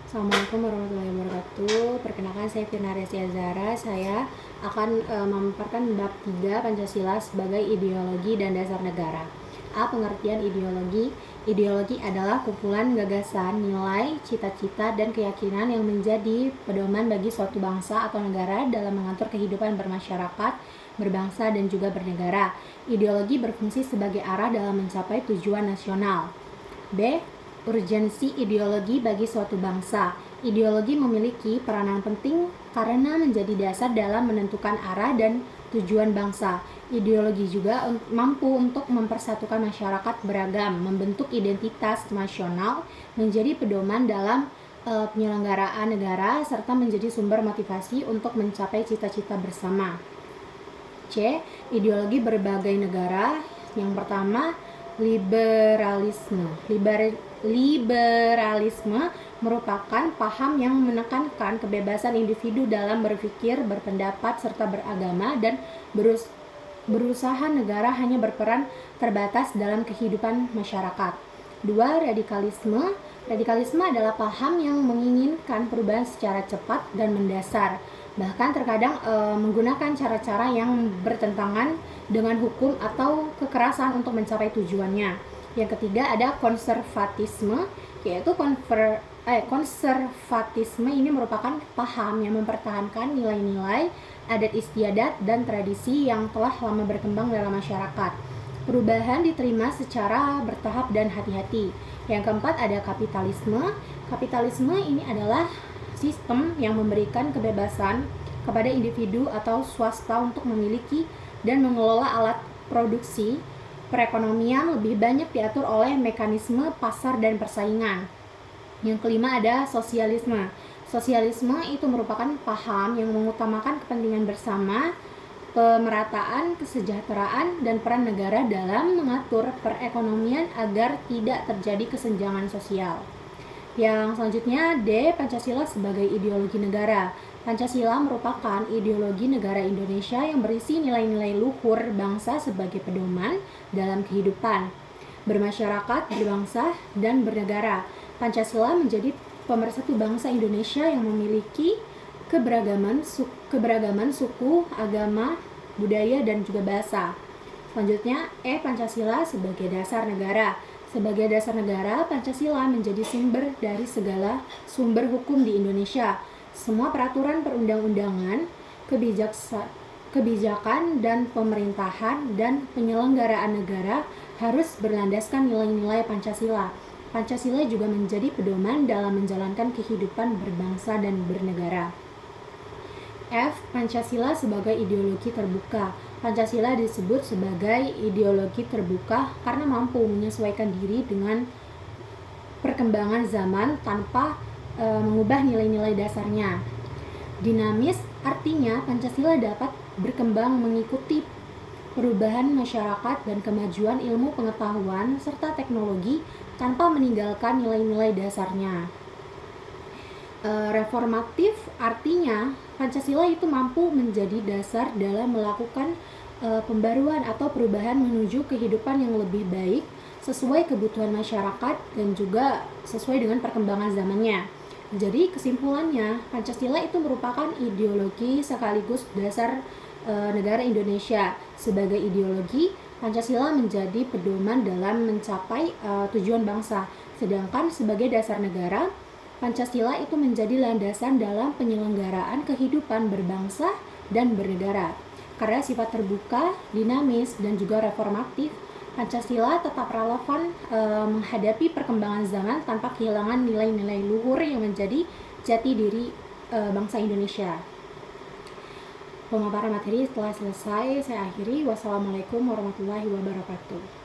Assalamualaikum warahmatullahi wabarakatuh. Perkenalkan, saya Firna Resia Zara. Saya akan memaparkan bab 3 Pancasila sebagai ideologi dan dasar negara. A. Pengertian ideologi. Ideologi adalah kumpulan gagasan, nilai, cita-cita, dan keyakinan yang menjadi pedoman bagi suatu bangsa atau negara dalam mengatur kehidupan bermasyarakat, berbangsa, dan juga bernegara. Ideologi berfungsi sebagai arah dalam mencapai tujuan nasional. B. Urgensi ideologi bagi suatu bangsa. Ideologi memiliki peranan penting karena menjadi dasar dalam menentukan arah dan tujuan bangsa. Ideologi juga mampu untuk mempersatukan masyarakat beragam, membentuk identitas nasional, menjadi pedoman dalam penyelenggaraan negara, serta menjadi sumber motivasi untuk mencapai cita-cita bersama. C. Ideologi berbagai negara. Yang pertama, liberalisme. Liberalisme merupakan paham yang menekankan kebebasan individu dalam berpikir, berpendapat, serta beragama, dan berusaha negara hanya berperan terbatas dalam kehidupan masyarakat. 2. Radikalisme. Radikalisme adalah paham yang menginginkan perubahan secara cepat dan mendasar, bahkan terkadang menggunakan cara-cara yang bertentangan dengan hukum atau kekerasan untuk mencapai tujuannya. Yang ketiga ada konservatisme, yaitu konservatisme ini merupakan paham yang mempertahankan nilai-nilai, adat istiadat, dan tradisi yang telah lama berkembang dalam masyarakat. Perubahan diterima secara bertahap dan hati-hati. Yang keempat ada kapitalisme. Kapitalisme ini adalah sistem yang memberikan kebebasan kepada individu atau swasta untuk memiliki dan mengelola alat produksi. Perekonomian lebih banyak diatur oleh mekanisme pasar dan persaingan. Yang kelima ada sosialisme. Sosialisme itu merupakan paham yang mengutamakan kepentingan bersama, pemerataan, kesejahteraan, dan peran negara dalam mengatur perekonomian agar tidak terjadi kesenjangan sosial. Yang selanjutnya D. Pancasila sebagai ideologi negara. Pancasila merupakan ideologi negara Indonesia yang berisi nilai-nilai luhur bangsa sebagai pedoman dalam kehidupan bermasyarakat, berbangsa, dan bernegara. Pancasila menjadi pemersatu bangsa Indonesia yang memiliki keberagaman suku, agama, budaya, dan juga bahasa. Selanjutnya E. Pancasila sebagai dasar negara. Sebagai dasar negara, Pancasila menjadi sumber dari segala sumber hukum di Indonesia. Semua peraturan perundang-undangan, kebijakan dan pemerintahan dan penyelenggaraan negara harus berlandaskan nilai-nilai Pancasila. Pancasila juga menjadi pedoman dalam menjalankan kehidupan berbangsa dan bernegara. F. Pancasila sebagai ideologi terbuka. Pancasila disebut sebagai ideologi terbuka karena mampu menyesuaikan diri dengan perkembangan zaman tanpa mengubah nilai-nilai dasarnya. Dinamis artinya Pancasila dapat berkembang mengikuti perubahan masyarakat dan kemajuan ilmu pengetahuan serta teknologi tanpa meninggalkan nilai-nilai dasarnya. Reformatif artinya Pancasila itu mampu menjadi dasar dalam melakukan pembaruan atau perubahan menuju kehidupan yang lebih baik sesuai kebutuhan masyarakat dan juga sesuai dengan perkembangan zamannya. Jadi kesimpulannya, Pancasila itu merupakan ideologi sekaligus dasar negara Indonesia. Sebagai ideologi, Pancasila menjadi pedoman dalam mencapai tujuan bangsa. Sedangkan sebagai dasar negara, Pancasila itu menjadi landasan dalam penyelenggaraan kehidupan berbangsa dan bernegara. Karena sifat terbuka, dinamis, dan juga reformatif, Pancasila tetap relevan menghadapi perkembangan zaman tanpa kehilangan nilai-nilai luhur yang menjadi jati diri bangsa Indonesia. Pemaparan materi telah selesai, saya akhiri. Wassalamualaikum warahmatullahi wabarakatuh.